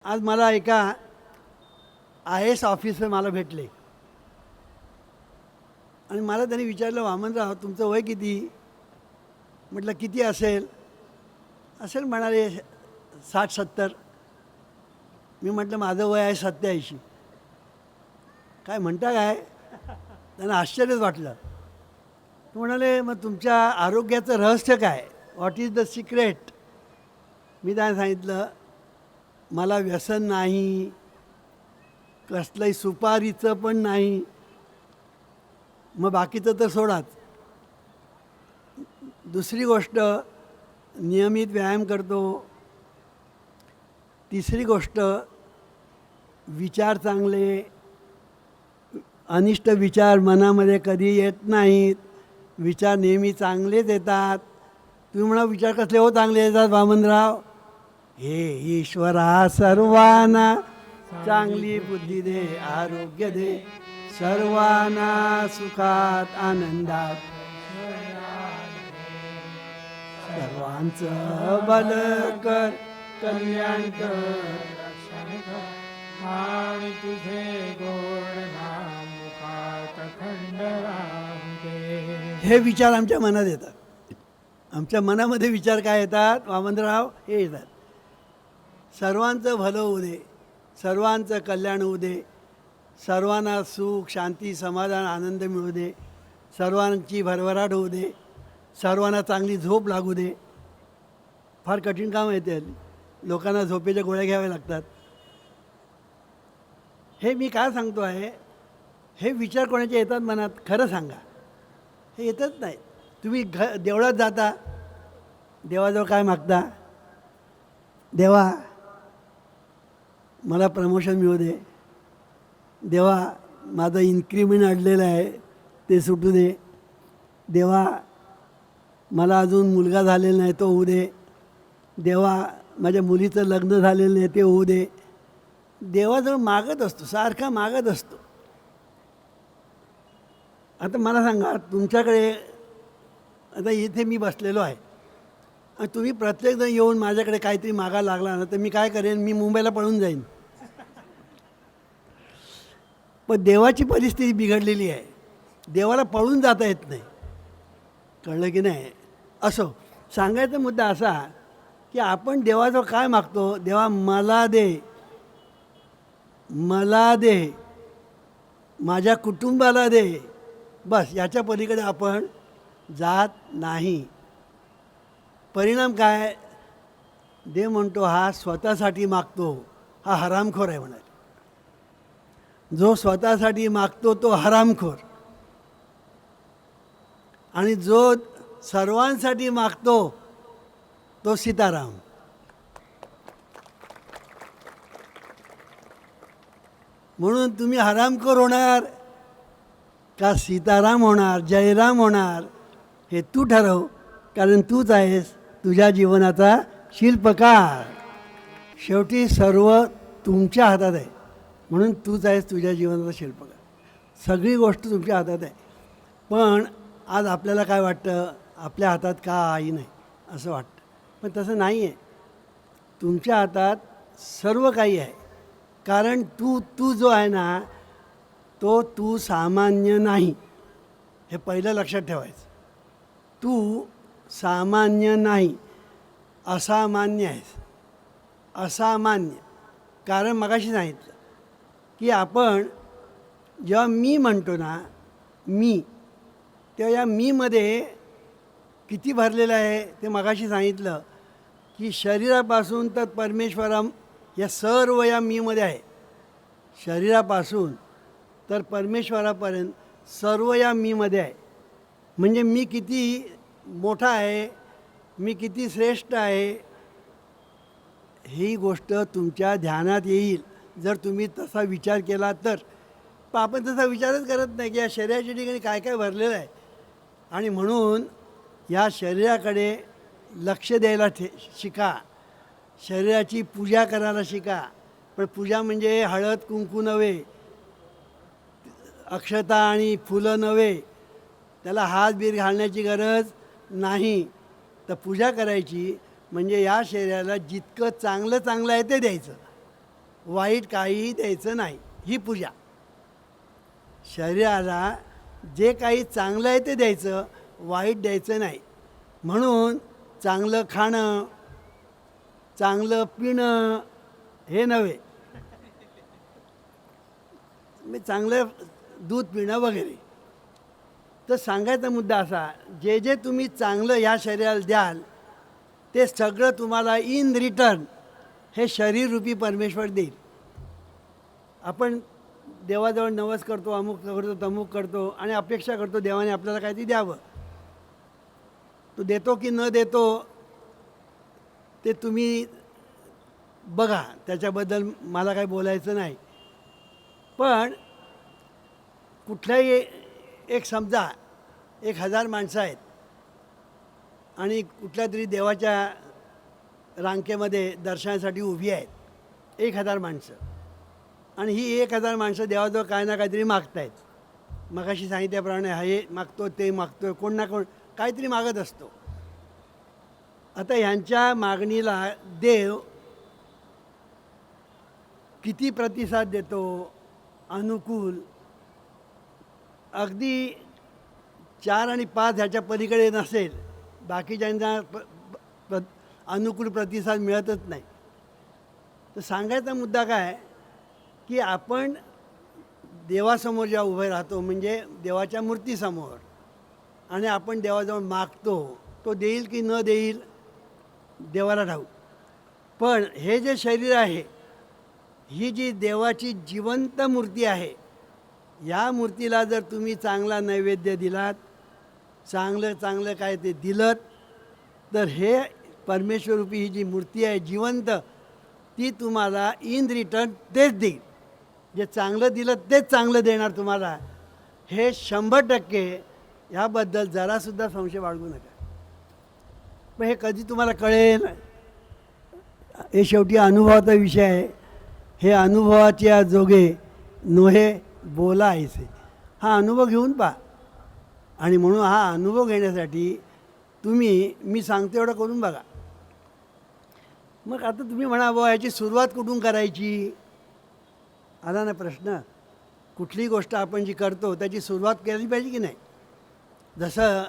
आज मला एका IAS ऑफिसर मला भेटले आणि मला त्यांनी विचारलं, वामनराव तुमचं वय किती? म्हटलं किती असेल? असेल म्हणाले 60-70. मी म्हटलं माझं वय आहे 87. काय म्हणता काय? त्यांना आश्चर्यच वाटलं. ते म्हणाले मग तुमच्या आरोग्याचं रहस्य काय? What is the secret? मी त्यांना सांगितलं मला व्यसन नाही, कसलंही सुपारीचं पण नाही. मग बाकीचं तर सोडाच. दुसरी गोष्ट नियमित व्यायाम करतो. तिसरी गोष्ट विचार चांगले, अनिष्ट विचार मनामध्ये कधी येत नाहीत. विचार नेहमी चांगलेच येतात. तुम्ही म्हणा विचार कसले हो चांगले येतात वामनराव? हे ईश्वरा सर्वांना चांगली बुद्धी दे, आरोग्य दे, सर्वांना सुखात आनंदात, सर्वांचं भल कर, कल्याण कर, आणि तुझे गोड नाम मुखात खंड राहू दे. हे विचार आमच्या मनात येतात. आमच्या मनामध्ये विचार काय येतात वामनराव? हे येतात सर्वांचं भलं होऊ दे, सर्वांचं कल्याण होऊ दे, सर्वांना सुख शांती समाधान आनंद मिळू दे, सर्वांची भरभराट होऊ दे, सर्वांना चांगली झोप लागू दे. फार कठीण काम आहे ते. लोकांना झोपेच्या गोळ्या घ्याव्या लागतात. हे मी काय सांगतो आहे, हे विचार कोणाचे येतात मनात? खरं सांगा, हे येतच नाही. तुम्ही देवळात जाता, देवाजवळ काय मागता? देवा मला प्रमोशन मिळू दे, देवा माझं इन्क्रिमेंट अडलेलं आहे ते सुटू दे, देवा मला अजून मुलगा झालेला नाही तो होऊ दे, देवा माझ्या मुलीचं लग्न झालेलं नाही ते होऊ दे. देवाजवळ मागत असतो, सारखा मागत असतो. आता मला सांगा, तुमच्याकडे आता इथे मी बसलेलो आहे आणि तुम्ही प्रत्येकजण येऊन माझ्याकडे काहीतरी मागायला लागला ना, तर मी काय करेन? मी मुंबईला पळून जाईन. पण देवाची परिस्थिती बिघडलेली आहे. देवाला पळून जाता येत नाही. कळलं की नाही? असो, सांगायचा मुद्दा असा की आपण देवाजवळ काय मागतो? देवा मला दे, मला दे, माझ्या कुटुंबाला दे. बस याच्या पलीकडे आपण जात नाही. परिणाम काय? देव म्हणतो हा स्वतःसाठी मागतो, हा हरामखोर आहे म्हणाले. जो स्वतःसाठी मागतो तो हरामखोर, आणि जो सर्वांसाठी मागतो तो सीताराम. म्हणून तुम्ही हरामखोर होणार का सीताराम होणार, जयराम होणार, हे तू ठरव. कारण तूच आहेस तुझ्या जीवनाचा शिल्पकार. शेवटी सर्व तुमच्या हातात आहे. म्हणून तूच आहेस तुझ्या जीवनाचा शिल्पकार. सगळी गोष्ट तुमच्या हातात आहे. पण आज आपल्याला काय वाटतं? आपल्या हातात काही नाही असं वाटतं. पण तसं नाही आहे. तुमच्या हातात सर्व काही आहे. कारण तू जो आहे ना, तो तू सामान्य नाही. हे पहिलं लक्षात ठेवायचं. तू सामान्य नाही, असामान्य आहेस. असामान्य. कारण मगाशी सांगितलं की आपण जेव्हा मी म्हणतो ना, मी, तेव्हा या मीमध्ये किती भरलेलं आहे ते मगाशी सांगितलं की शरीरापासून तर परमेश्वरम या सर्व या मीमध्ये आहे. शरीरापासून तर परमेश्वरापर्यंत सर्व या मीमध्ये आहे. म्हणजे मी किती मोठा आहे, मी किती श्रेष्ठ आहे, ही गोष्ट तुमच्या ध्यानात येईल जर तुम्ही तसा विचार केला तर. पण आपण तसा विचारच करत नाही की या शरीराच्या ठिकाणी काय काय भरलेलं आहे. आणि म्हणून या शरीराकडे लक्ष द्यायला शिका. शरीराची पूजा करायला शिका. पण पूजा म्हणजे हळद कुंकू नव्हे, अक्षता आणि फुलं नव्हे, त्याला हात बीर घालण्याची गरज नाही. तर पूजा करायची म्हणजे या शरीराला जितकं चांगलं चांगलं आहे ते द्यायचं. वाईट काहीही द्यायचं नाही. ही पूजा. शरीराला जे काही चांगलं आहे ते द्यायचं, वाईट द्यायचं नाही. म्हणून चांगलं खाणं, चांगलं पिणं हे नव्हे, मी चांगलं दूध पिणं वगैरे. तर सांगायचा मुद्दा असा, जे जे तुम्ही चांगलं ह्या शरीराला द्याल ते सगळं तुम्हाला इन रिटर्न हे शरीररूपी परमेश्वर देईल. आपण देवाजवळ नवस करतो, अमुक करतो, तमुक करतो आणि अपेक्षा करतो देवाने आपल्याला काहीतरी द्यावं. तो देतो की न देतो ते तुम्ही बघा, त्याच्याबद्दल मला काही बोलायचं नाही. पण कुठल्याही एक समजा 1000 माणसं आहेत आणि कुठल्या तरी देवाच्या रांकेमध्ये दर्शनासाठी उभी आहेत 1000 माणसं, आणि ही 1000 माणसं देवाजवळ काय ना काहीतरी मागतायत. मगाशी सांगितल्याप्रमाणे हे मागतो, ते मागतो, कोण ना कोण काहीतरी मागत असतो. आता ह्यांच्या मागणीला देव किती प्रतिसाद देतो, अनुकूल, अगदी 4 आणि 5 ह्याच्या पलीकडे नसेल, बाकीच्यांना अनुकूल प्रतिसाद मिळतच नाही. तर सांगायचा मुद्दा काय की आपण देवासमोर जेव्हा उभे राहतो, म्हणजे देवाच्या मूर्तीसमोर, आणि आपण देवाजवळ मागतो, तो देईल की न देईल देवाला ठाऊक. पण हे जे शरीर आहे, ही जी देवाची जिवंत मूर्ती आहे, या मूर्तीला जर तुम्ही चांगला नैवेद्य दिलात, चांगलं चांगलं काय ते दिलं, तर हे परमेश्वरूपी ही जी मूर्ती आहे जिवंत, ती तुम्हाला इन रिटर्न तेच देईल. जे चांगलं दिलं तेच चांगलं देणार तुम्हाला, हे 100%. ह्याबद्दल जरासुद्धा संशय बाळगू नका. पण हे कधी तुम्हाला कळेल, हे शेवटी अनुभवाचा विषय आहे. हे अनुभवाच्या जोगे नोहे बोला ऐसे. हा अनुभव घेऊन पहा. आणि म्हणून हा अनुभव घेण्यासाठी तुम्ही, मी सांगतो एवढं करून बघा. मग आता तुम्ही म्हणा, बुवा याची सुरुवात कुठून करायची? आला ना प्रश्न. कुठली गोष्ट आपण जी करतो त्याची सुरुवात केली पाहिजे की नाही. जसं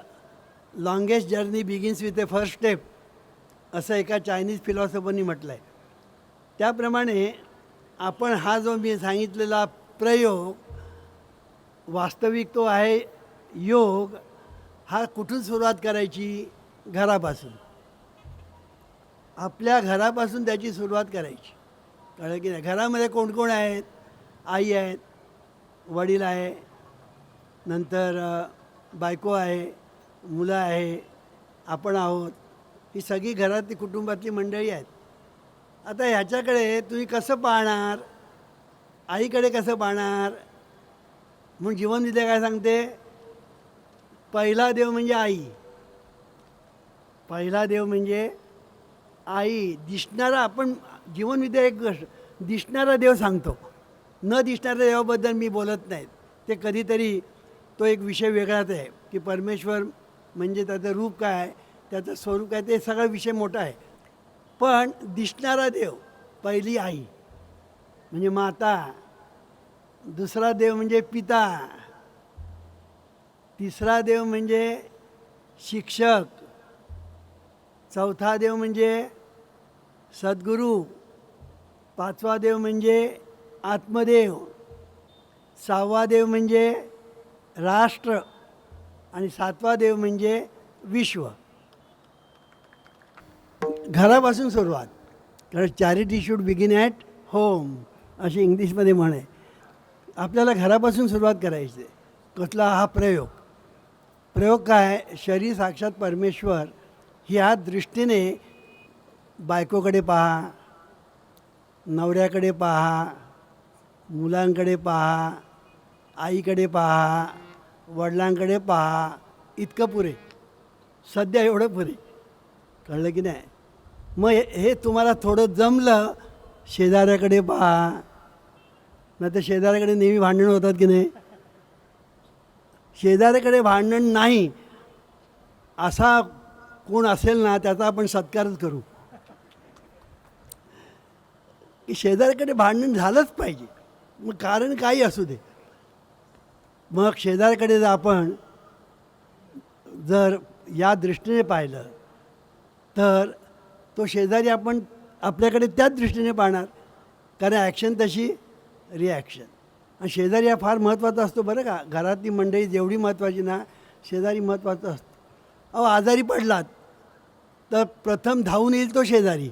longest journey begins with A first step, असं एका चायनीज फिलॉसॉफरनी म्हटलं आहे. त्याप्रमाणे आपण हा जो मी सांगितलेला प्रयोग, वास्तविक तो आहे योग, हा कुठून सुरुवात करायची? घरापासून. आपल्या घरापासून त्याची सुरुवात करायची. कळलं की नाही. घरामध्ये कोण कोण आहेत? आई आहेत, वडील आहे, नंतर बायको आहे, मुलं आहे, आपण आहोत. ही सगळी घरातली कुटुंबातली मंडळी आहेत. आता ह्याच्याकडे तुम्ही कसं पाहणार? आईकडे कसं पाहणार? म्हणून जीवनविद्या काय सांगते? पहिला देव म्हणजे आई. पहिला देव म्हणजे आई. दिसणारा, आपण जीवनविद्या एक गोष्ट, दिसणारा देव सांगतो, न दिसणाऱ्या देवाबद्दल मी बोलत नाहीत. ते कधीतरी तो एक विषय वेगळाच आहे की परमेश्वर म्हणजे त्याचं रूप काय, त्याचं स्वरूप काय, ते सगळा विषय मोठा आहे. पण दिसणारा देव, पहिली आई म्हणजे माता, दुसरा देव म्हणजे पिता, तिसरा देव म्हणजे शिक्षक, चौथा देव म्हणजे सद्गुरू, पाचवा देव म्हणजे आत्मदेव, सहावा देव म्हणजे राष्ट्र, आणि सातवा देव म्हणजे विश्व. घरापासून सुरुवात. कारण charity should begin at home, अशी इंग्लिशमध्ये म्हण आहे. आपल्याला घरापासून सुरुवात करायची. कसला? हा प्रयोग. प्रयोग काय? शरीर साक्षात परमेश्वर ह्या दृष्टीने बायकोकडे पहा, नवऱ्याकडे पहा, मुलांकडे पहा, आईकडे पहा, वडिलांकडे पहा. इतकं पुरे. सध्या एवढं पुरे. कळलं की नाही. मग हे तुम्हाला थोडं जमलं, शेजाऱ्याकडे पहा. नाही तर शेजाऱ्याकडे नेहमी भांडणं होतात की नाही. शेजाऱ्याकडे भांडण नाही असा कोण असेल ना, त्याचा आपण सत्कारच करू. की शेजाऱ्याकडे भांडण झालंच पाहिजे, मग कारण काही असू दे. मग शेजाऱ्याकडे जर आपण जर या दृष्टीने पाहिलं तर तो शेजारी आपण आपल्याकडे त्याच दृष्टीने पाहणार, कारण ॲक्शन तशी रिॲक्शन. आणि शेजारी हा फार महत्त्वाचा असतो बरं का. घरातली मंडळी जेवढी महत्त्वाची ना, शेजारी महत्त्वाचा असतो. अहो आजारी पडलात तर प्रथम धावून येईल तो शेजारी.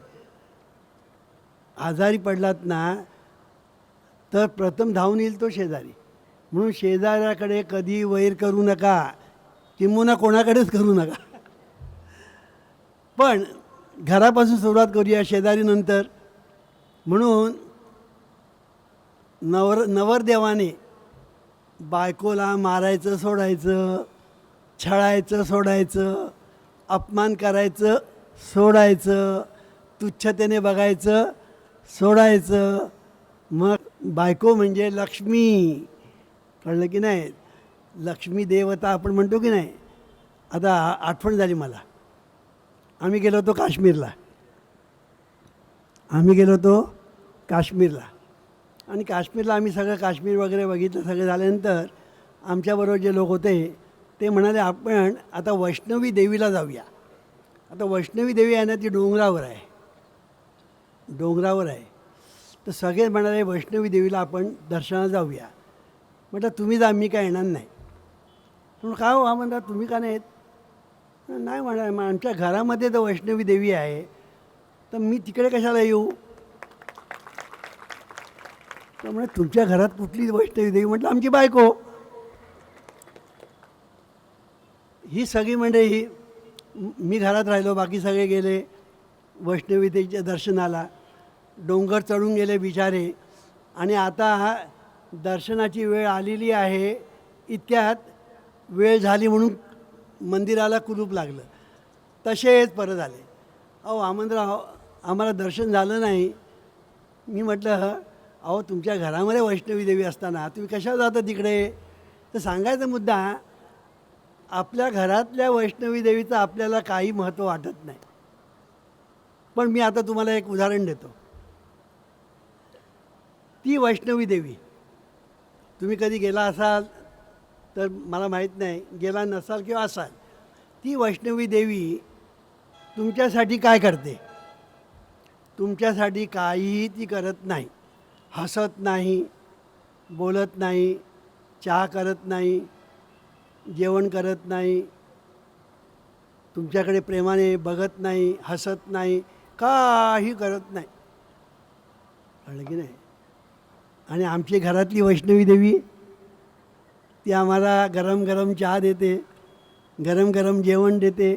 आजारी पडलात ना तर प्रथम धावून येईल तो शेजारी. म्हणून शेजाऱ्याकडे कधी वैर करू नका, किंबहुना कोणाकडेच करू नका. पण घरापासून सुरुवात करूया, शेजारीनंतर. म्हणून नवरदेवाने बायकोला मारायचं सोडायचं, छळायचं सोडायचं, अपमान करायचं सोडायचं, तुच्छतेने बघायचं सोडायचं. मग बायको म्हणजे लक्ष्मी, कळलं की नाही. लक्ष्मी देवता आपण म्हणतो की नाही. आता आठवण झाली मला, आम्ही गेलो होतो काश्मीरला. आणि काश्मीरला आम्ही सगळं काश्मीर वगैरे बघितलं. सगळं झाल्यानंतर आमच्याबरोबर जे लोक होते ते म्हणाले आपण आता वैष्णवी देवीला जाऊया. आता वैष्णवी देवी आहे ना, ती डोंगरावर आहे. तर सगळे म्हणाले वैष्णवी देवीला आपण दर्शनाला जाऊया. म्हटलं तुम्ही जा, मी काय येणार नाही. म्हणून का हो, हा म्हणता तुम्ही का नाही येत. नाही म्हणा, मग आमच्या घरामध्ये तर वैष्णवी देवी आहे, तर मी तिकडे कशाला येऊ. तर म्हणजे तुमच्या घरात कुठली वैष्णवी देवी. म्हटलं आमची बायको. ही सगळी मंडळी, मी घरात राहिलो, बाकी सगळे गेले वैष्णवी देवीच्या दर्शनाला. डोंगर चढून गेले बिचारे. आणि आता दर्शनाची वेळ आलेली आहे, इतक्यात वेळ झाली म्हणून मंदिराला कुलूप लागलं. तसेच परत आले. अहो आमंतराव, आम्हाला दर्शन झालं नाही. मी म्हटलं अहो तुमच्या घरामध्ये वैष्णवी देवी असताना तुम्ही कशाला जाता तिकडे. तर सांगायचा मुद्दा, आपल्या घरातल्या वैष्णवी देवीचं आपल्याला काही महत्त्व वाटत नाही. पण मी आता तुम्हाला एक उदाहरण देतो. ती वैष्णवी देवी, तुम्ही कधी गेला असाल तर मला माहीत नाही, गेला नसाल किंवा असाल. ती वैष्णवी देवी तुमच्यासाठी काय करते. तुमच्यासाठी काहीही ती करत नाही. हसत नाही, बोलत नाही, चहा करत नाही, जेवण करत नाही, तुमच्याकडे प्रेमाने बघत नाही, हसत नाही, काही करत नाही. कळलं की नाही. आणि आमची घरातली वैष्णवी देवी, ती आम्हाला गरम गरम चहा देते, गरम गरम जेवण देते,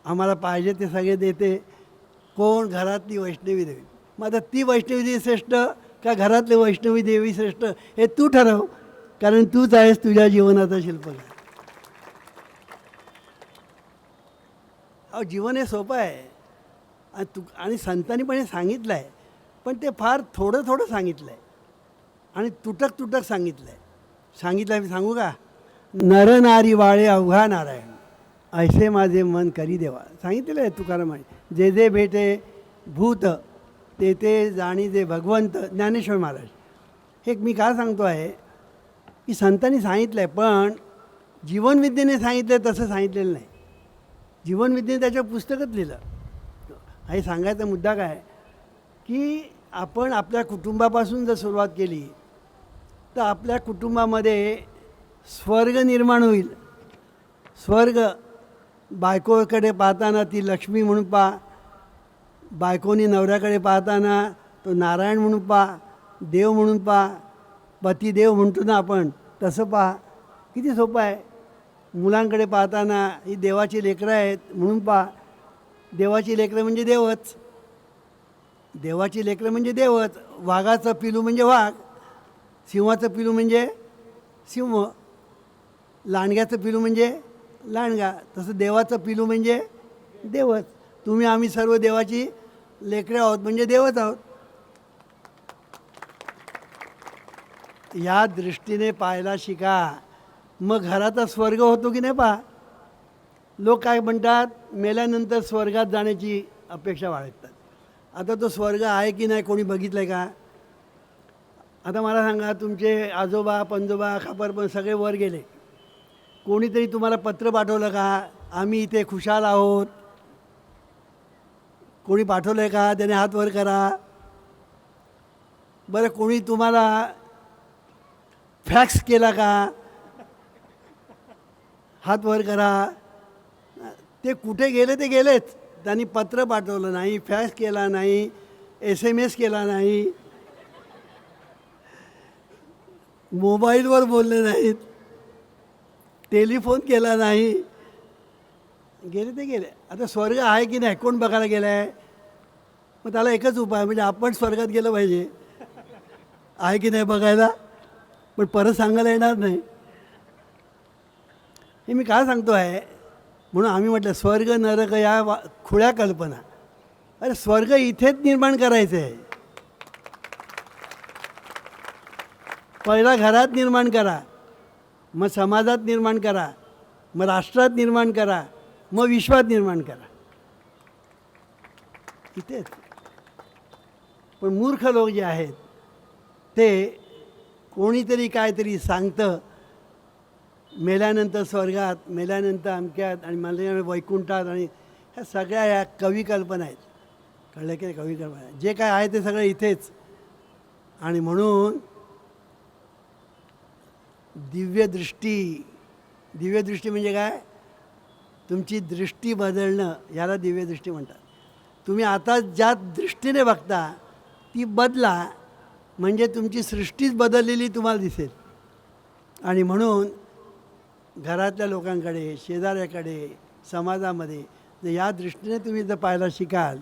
आम्हाला पाहिजे ते सगळे देते. कोण. घरातली वैष्णवी देवी. मग आता ती वैष्णवी देवी श्रेष्ठ का घरातली वैष्णवी देवी श्रेष्ठ, हे तू ठरव, कारण तूच आहेस तुझ्या जीवनाचा शिल्पकार. अहो जीवन हे सोपं आहे. आणि संतांनी पण हे सांगितलं आहे, पण ते फार थोडं थोडं सांगितलं आहे आणि तुटक तुटक सांगितलं आहे. मी सांगू का. नर नारी वाळे अवघा नारायण, ऐसे माझे मन करी देवा. सांगितलेलं आहे तुकारामाने. जे जे भेटे भूत ते ते जाणीजे भगवंत, ज्ञानेश्वर महाराज. हे मी काय सांगतो आहे की संतांनी सांगितलं आहे, पण जीवनविद्येने सांगितलं आहे तसं सांगितलेलं नाही. जीवनविद्येने त्याच्या पुस्तकात लिहिलं. हे सांगायचा मुद्दा काय की आपण आपल्या कुटुंबापासून जर सुरुवात केली तर आपल्या कुटुंबामध्ये स्वर्ग निर्माण होईल. स्वर्ग. बायकोकडे पाहताना ती लक्ष्मी म्हणून पहा, बायकोनी नवऱ्याकडे पाहताना तो नारायण म्हणून पहा, देव म्हणून पहा, पतिदेव म्हणतो ना आपण, तसं पहा. किती सोपं आहे. मुलांकडे पाहताना ही देवाची लेकरं आहेत म्हणून पहा. देवाची लेकरं म्हणजे देवच. देवाची लेकरं म्हणजे देवच. वाघाचं पिलू म्हणजे वाघ, सिंहाचं पिलू म्हणजे सिंह, लांडग्याचं पिलू म्हणजे लांडगा. तसं देवाचं पिलू म्हणजे देवच. तुम्ही आम्ही सर्व देवाची लेकरं आहोत म्हणजे देवच आहोत. या दृष्टीने पाहायला शिका, मग घराचा स्वर्ग होतो की नाही पहा. लोक काय म्हणतात, मेल्यानंतर स्वर्गात जाण्याची अपेक्षा बाळगतात. आता तो स्वर्ग आहे की नाही कोणी बघितलं आहे का? आता मला सांगा, तुमचे आजोबा पंजोबा खापर पण सगळे वर गेले, कोणीतरी तुम्हाला पत्र पाठवलं का आम्ही इथे खुशाल आहोत? कोणी पाठवलं आहे का? त्याने हात वर करा. बरं, कोणी तुम्हाला फॅक्स केला का? हात वर करा. ते कुठे गेले ते गेलेच. त्यांनी पत्र पाठवलं नाही, फॅक्स केला नाही, SMS केला नाही, मोबाईलवर बोलले नाहीत, टेलिफोन केला नाही, गेले ते गेले. आता स्वर्ग आहे की नाही कोण बघायला गेलं आहे? मग त्याला एकच उपाय, म्हणजे आपण स्वर्गात गेलं पाहिजे, आहे की नाही बघायला, पण परत सांगायला येणार नाही. हे मी काय सांगतो आहे, म्हणून आम्ही म्हटलं स्वर्ग नरक या खुळ्या कल्पना. अरे स्वर्ग इथेच निर्माण करायचं आहे. पहिला घरात निर्माण करा, मग समाजात निर्माण करा, मग राष्ट्रात निर्माण करा, मग विश्वात निर्माण करा. इथेच. पण मूर्ख लोक जे आहेत ते कोणीतरी काहीतरी सांगतं, मेल्यानंतर स्वर्गात, मेल्यानंतर अमक्यात आणि मेल्यानंतर वैकुंठात, आणि ह्या सगळ्या ह्या कविकल्पना आहेत. कळलं की कविकल्पना आहे. जे काय आहे ते सगळं इथेच. आणि म्हणून दिव्यदृष्टी म्हणजे काय? तुमची दृष्टी बदलणं, याला दिव्यदृष्टी म्हणतात. तुम्ही आता ज्या दृष्टीने बघता ती बदला, म्हणजे तुमची सृष्टीच बदललेली तुम्हाला दिसेल. आणि म्हणून घरातल्या लोकांकडे, शेजाऱ्याकडे, समाजामध्ये जर या दृष्टीने तुम्ही जर पाहायला शिकाल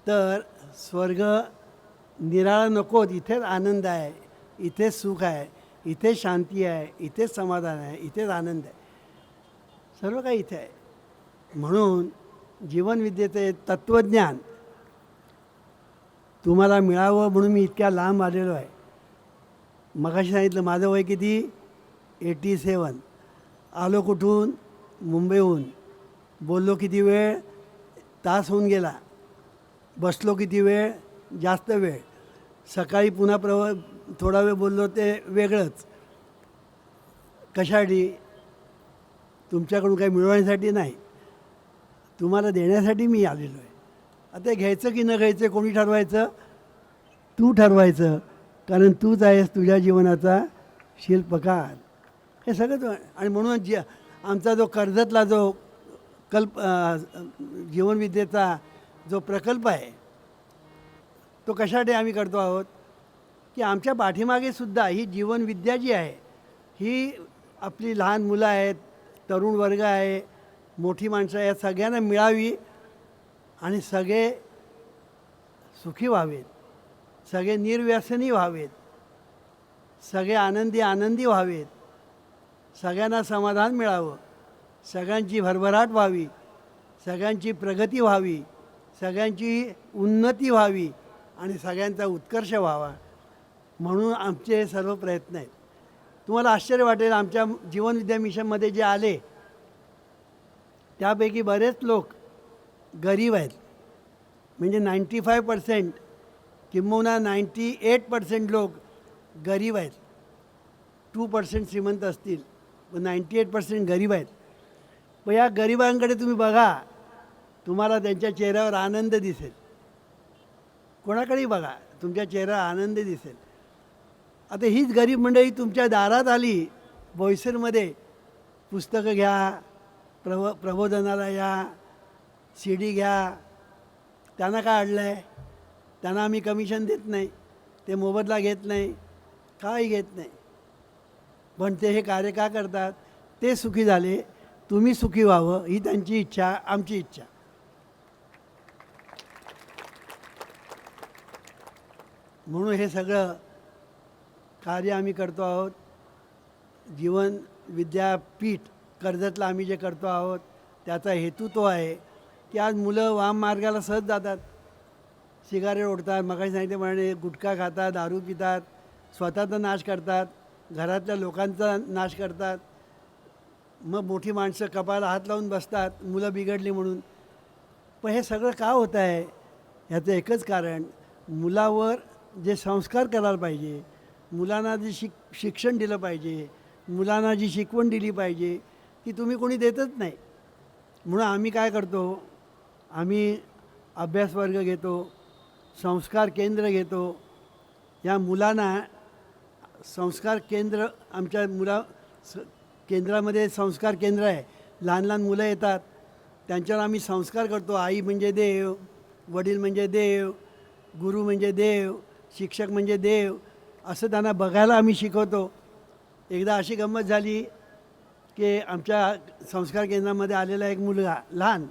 तर स्वर्ग निराळा नकोत. इथेच आनंद आहे, इथेच सुख आहे, इथेच शांती आहे, इथेच समाधान आहे, इथेच आनंद आहे, सर्व काही इथे आहे. म्हणून जीवनविद्येचे तत्त्वज्ञान तुम्हाला मिळावं म्हणून मी इतक्या लांब आलेलो आहे. मगाशी सांगितलं माझं वय किती? 87. आलो कुठून? मुंबईहून. बोललो किती वेळ? तास होऊन गेला. बसलो किती वेळ? जास्त वेळ. सकाळी पुन्हा थोडा वेळ बोललो ते वेगळंच. कशासाठी? तुमच्याकडून काही मिळवण्यासाठी नाही, तुम्हाला देण्यासाठी मी आलेलो आहे. आता घ्यायचं की न घ्यायचं कोणी ठरवायचं? तू ठरवायचं, कारण तूच आहेस तुझ्या जीवनाचा शिल्पकार. हे सगळं तू. आणि म्हणून आमचा जो कर्जतला जो जीवनविद्येचा जो प्रकल्प आहे तो कशासाठी आम्ही करतो आहोत की आमच्या पाठीमागेसुद्धा ही जीवनविद्या जी आहे ही आपली लहान मुलं आहेत, तरुण वर्ग आहे, मोठी माणसं या सगळ्यांना मिळावी आणि सगळे सुखी व्हावेत, सगळे निर्व्यसनी व्हावेत, सगळे आनंदी व्हावेत, सगळ्यांना समाधान मिळावं, सगळ्यांची भरभराट व्हावी, सगळ्यांची प्रगती व्हावी, सगळ्यांची उन्नती व्हावी आणि सगळ्यांचा उत्कर्ष व्हावा, म्हणून आमचे हे सर्व प्रयत्न आहेत. तुम्हाला आश्चर्य वाटेल, आमच्या जीवनविद्या मिशनमध्ये जे आले त्यापैकी बरेच लोक गरीब आहेत. म्हणजे 95% किंबहुना 98% लोक गरीब आहेत. 2% श्रीमंत असतील, पण 98% गरीब आहेत. मग या गरिबांकडे तुम्ही बघा, तुम्हाला त्यांच्या चेहऱ्यावर आनंद दिसेल. कोणाकडेही बघा, तुमच्या चेहऱ्यावर आनंद दिसेल. आता हीच गरीब मंडळी तुमच्या दारात आली, बोईसरमध्ये पुस्तकं घ्या, प्रबोधनाला या, CD घ्या. त्यांना काय अडलं आहे? त्यांना आम्ही कमिशन देत नाही, ते मोबदला घेत नाही, काही घेत नाही. पण ते हे कार्य का करतात? ते सुखी झाले, तुम्ही सुखी व्हावं ही त्यांची इच्छा, आमची इच्छा. म्हणून हे सगळं कार्य आम्ही करतो आहोत. जीवन विद्यापीठ कर्जतला आम्ही जे करतो आहोत त्याचा हेतू तो आहे की आज मुलं वाम मार्गाला सहज जातात, सिगारेट ओढतात, मगाशी सांगितले म्हणे गुटखा खातात, दारू पितात, स्वतःचा नाश करतात, घरातल्या लोकांचा नाश करतात. मग मोठी माणसं कपाळाला हात लावून बसतात मुलं बिघडली म्हणून. पण हे सगळं का होत आहे? याचं एकच कारण, मुलावर जे संस्कार करायला पाहिजे, मुलांना जे शिक्षण दिलं पाहिजे, मुलांना जी शिकवण दिली पाहिजे ती तुम्ही कोणी देतच नाही. म्हणून आम्ही काय करतो, आम्ही अभ्यासवर्ग घेतो, संस्कार केंद्र घेतो. या मुलांना संस्कार केंद्र, आमच्या केंद्रामध्ये संस्कार केंद्र आहे. लहान लहान मुलं येतात, त्यांच्यावर आम्ही संस्कार करतो. आई म्हणजे देव, वडील म्हणजे देव, गुरु म्हणजे देव, शिक्षक म्हणजे देव, असं त्यांना बघायला आम्ही शिकवतो. एकदा अशी गंमत झाली की आमच्या संस्कार केंद्रामध्ये आलेला एक मुलगा लहान,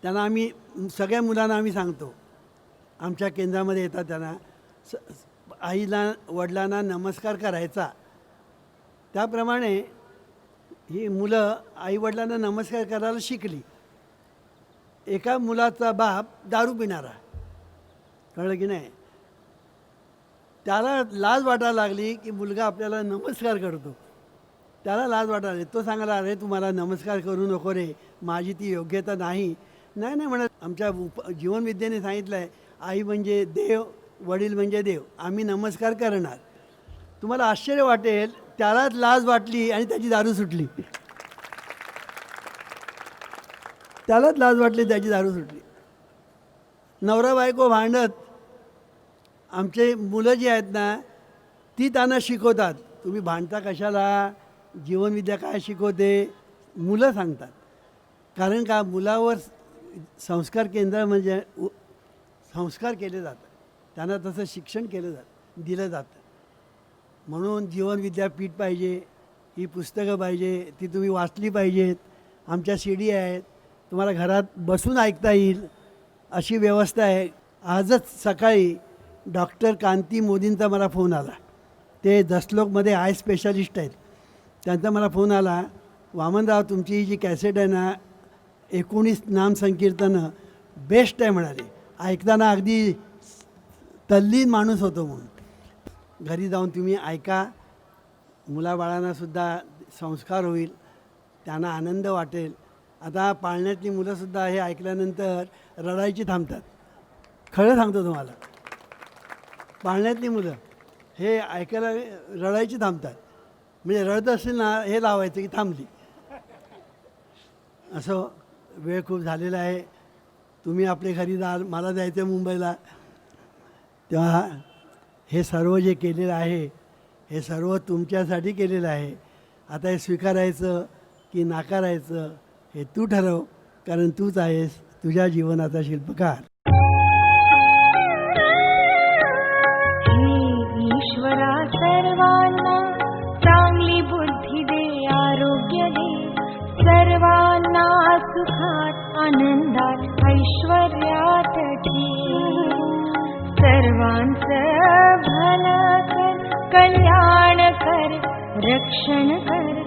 त्यांना आम्ही सगळ्या मुलांना आम्ही सांगतो, आमच्या केंद्रामध्ये येतात त्यांना आईला वडिलांना नमस्कार करायचा. त्याप्रमाणे ही मुलं आईवडिलांना नमस्कार करायला शिकली. एका मुलाचा बाप दारू पिणारा, कळलं की नाही, त्याला लाज वाटायला लागली की मुलगा आपल्याला नमस्कार करतो. त्याला लाज वाटायला लागली. तो सांगायला, अरे तुम्हाला नमस्कार करू नको रे, माझी ती योग्यता नाही. नाही नाही म्हणत, आमच्या जीवनविद्येने सांगितलं आहे, आई म्हणजे देव, वडील म्हणजे देव, आम्ही नमस्कार करणार. तुम्हाला आश्चर्य वाटेल, त्यालाच लाज वाटली आणि त्याची दारू सुटली. त्यालाच लाज वाटली, त्याची दारू सुटली. नवरा बायको भांडत, आमचे मुलं जी आहेत ना ती त्यांना शिकवतात, तुम्ही भांडता कशाला, जीवनविद्या काय शिकवते, मुलं सांगतात. कारण का, मुलावर संस्कार केंद्र म्हणजे संस्कार केले जातात, त्यांना तसं शिक्षण केलं जातं, दिलं जातं. म्हणून जीवन विद्यापीठ पाहिजे, ही पुस्तकं पाहिजे, ती तुम्ही वाचली पाहिजेत. आमच्या CD आहेत, तुम्हाला घरात बसून ऐकता येईल अशी व्यवस्था आहे. आजच सकाळी डॉक्टर कांती मोदींचा मला फोन आला. ते जसलोकमध्ये आय स्पेशालिस्ट आहेत. त्यांचा मला फोन आला, वामनराव तुमची ही जी कॅसेट आहे ना 19 नामसंकीर्तनं बेस्ट आहे म्हणाले. ऐकताना अगदी तल्लीन माणूस होतो. म्हणून घरी जाऊन तुम्ही ऐका, मुलाबाळांनासुद्धा संस्कार होईल, त्यांना आनंद वाटेल. आता पाळण्यातली मुलंसुद्धा हे ऐकल्यानंतर रडायची थांबतात. खरं सांगतो तुम्हाला, पाळण्यातली मुलं हे ऐकायला रडायची थांबतात. म्हणजे रडत असेल ना, हे लावायचं की थांबली. असं वेळ खूप झालेला आहे. तुम्ही आपले घरी जाल, मला जायचं आहे मुंबईला. तेव्हा हे सर्व जे केलेलं आहे, हे सर्व तुमच्यासाठी केलेलं आहे. आता हे स्वीकारायचं की नाकारायचं हे तू ठरव, कारण तूच आहेस तुझ्या जीवनाचा शिल्पकार. ईश्वरा सर्वांना चांगली बुद्धी दे, आरोग्य दे, सर्वांना सुखात आनंदात ऐश्वर्यात ठेव. सर्वांचं भलं कर, कल्याण कर, रक्षण कर.